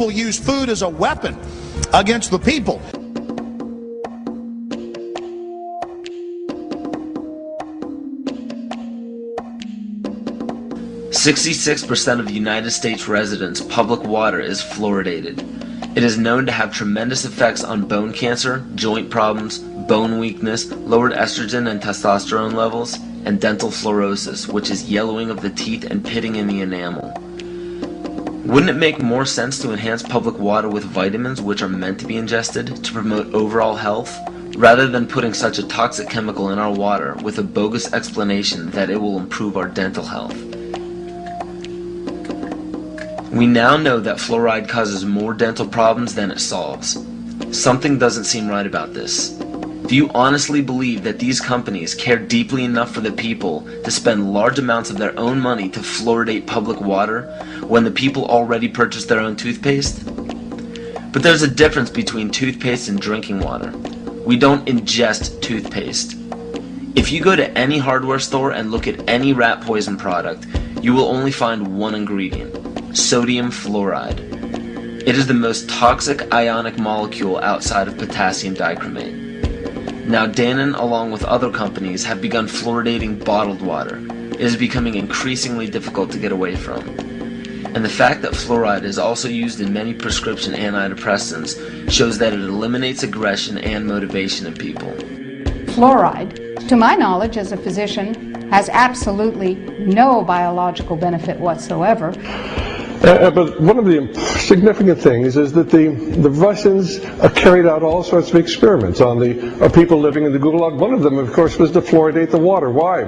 will use food as a weapon against the people. 66% of United States residents' public water is fluoridated. It is known to have tremendous effects on bone cancer, joint problems, bone weakness, lowered estrogen and testosterone levels, and dental fluorosis, which is yellowing of the teeth and pitting in the enamel. Wouldn't it make more sense to enhance public water with vitamins which are meant to be ingested to promote overall health, rather than putting such a toxic chemical in our water with a bogus explanation that it will improve our dental health? We now know that fluoride causes more dental problems than it solves. Something doesn't seem right about this. Do you honestly believe that these companies care deeply enough for the people to spend large amounts of their own money to fluoridate public water when the people already purchase their own toothpaste? But there's a difference between toothpaste and drinking water. We don't ingest toothpaste. If you go to any hardware store and look at any rat poison product, you will only find one ingredient: sodium fluoride. It is the most toxic ionic molecule outside of potassium dichromate. Now Dannon, along with other companies, have begun fluoridating bottled water. It is becoming increasingly difficult to get away from. And the fact that fluoride is also used in many prescription antidepressants shows that it eliminates aggression and motivation in people. Fluoride, to my knowledge as a physician, has absolutely no biological benefit whatsoever. But one of the significant things is that the Russians carried out all sorts of experiments on the people living in the Gulag. One of them, of course, was to fluoridate the water. Why?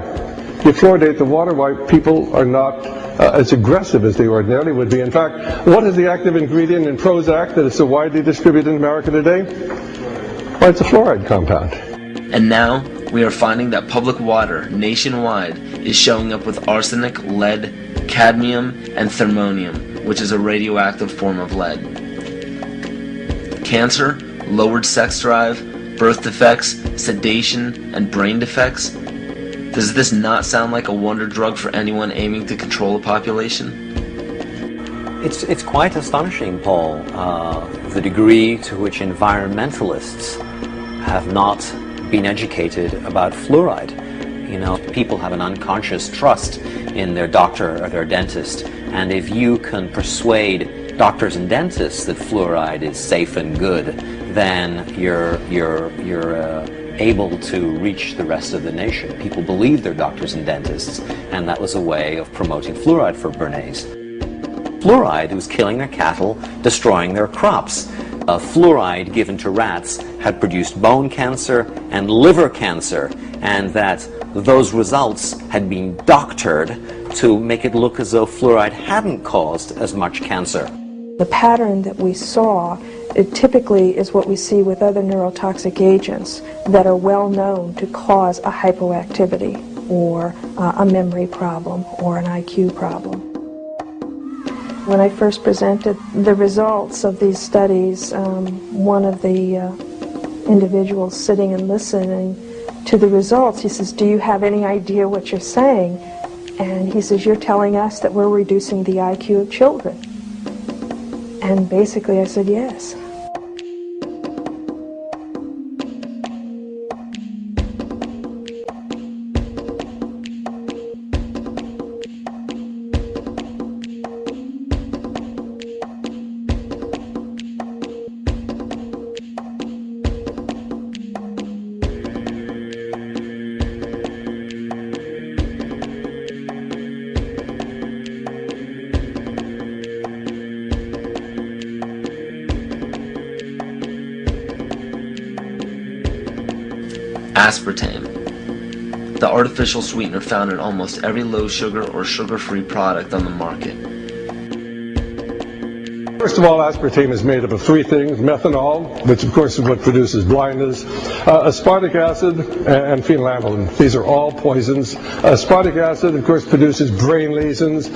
You fluoridate the water, why people are not as aggressive as they ordinarily would be. In fact, what is the active ingredient in Prozac that is so widely distributed in America today? Well, it's a fluoride compound. And now, we are finding that public water nationwide is showing up with arsenic, lead, cadmium, and thermonium, which is a radioactive form of lead. Cancer, lowered sex drive, birth defects, sedation, and brain defects. Does this not sound like a wonder drug for anyone aiming to control a population? It's quite astonishing, Paul, the degree to which environmentalists have not been educated about fluoride. You know, people have an unconscious trust in their doctor or their dentist, and if you can persuade doctors and dentists that fluoride is safe and good, then you're able to reach the rest of the nation. People believe their doctors and dentists, and that was a way of promoting fluoride for Bernays. Fluoride was killing their cattle, destroying their crops. Fluoride given to rats had produced bone cancer and liver cancer, and that those results had been doctored to make it look as though fluoride hadn't caused as much cancer. The pattern that we saw, it typically is what we see with other neurotoxic agents that are well known to cause a hypoactivity or a memory problem or an IQ problem. When I first presented the results of these studies, one of the individuals sitting and listening to the results, he says, "Do you have any idea what you're saying?" And he says, "You're telling us that we're reducing the IQ of children." And basically I said, yes. Aspartame, the artificial sweetener found in almost every low sugar or sugar-free product on the market. First of all, aspartame is made up of three things: methanol, which of course is what produces blindness, aspartic acid, and phenylalanine. These are all poisons. Aspartic acid, of course, produces brain lesions.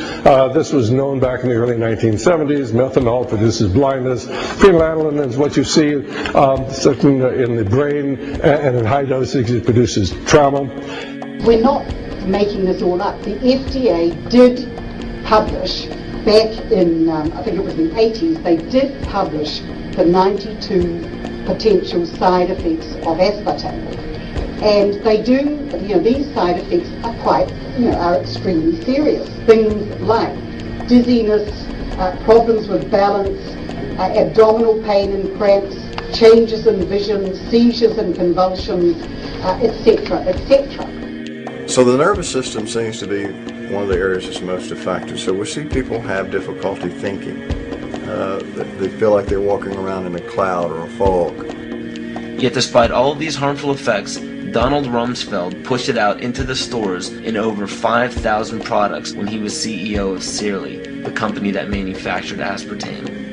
This was known back in the early 1970s. Methanol produces blindness. Phenylalanine is what you see in the brain, and in high dosage it produces trauma. We're not making this all up. The FDA did publish back in, I think it was the 80s, they did publish the 92 potential side effects of aspartame. And they do, these side effects are quite, are extremely serious. Things like dizziness, problems with balance, abdominal pain and cramps, changes in vision, seizures and convulsions, etc., etc. So the nervous system seems to be one of the areas that's most affected. So we see people have difficulty thinking. They feel like they're walking around in a cloud or a fog. Yet despite all of these harmful effects, Donald Rumsfeld pushed it out into the stores in over 5,000 products when he was CEO of Searly, the company that manufactured aspartame.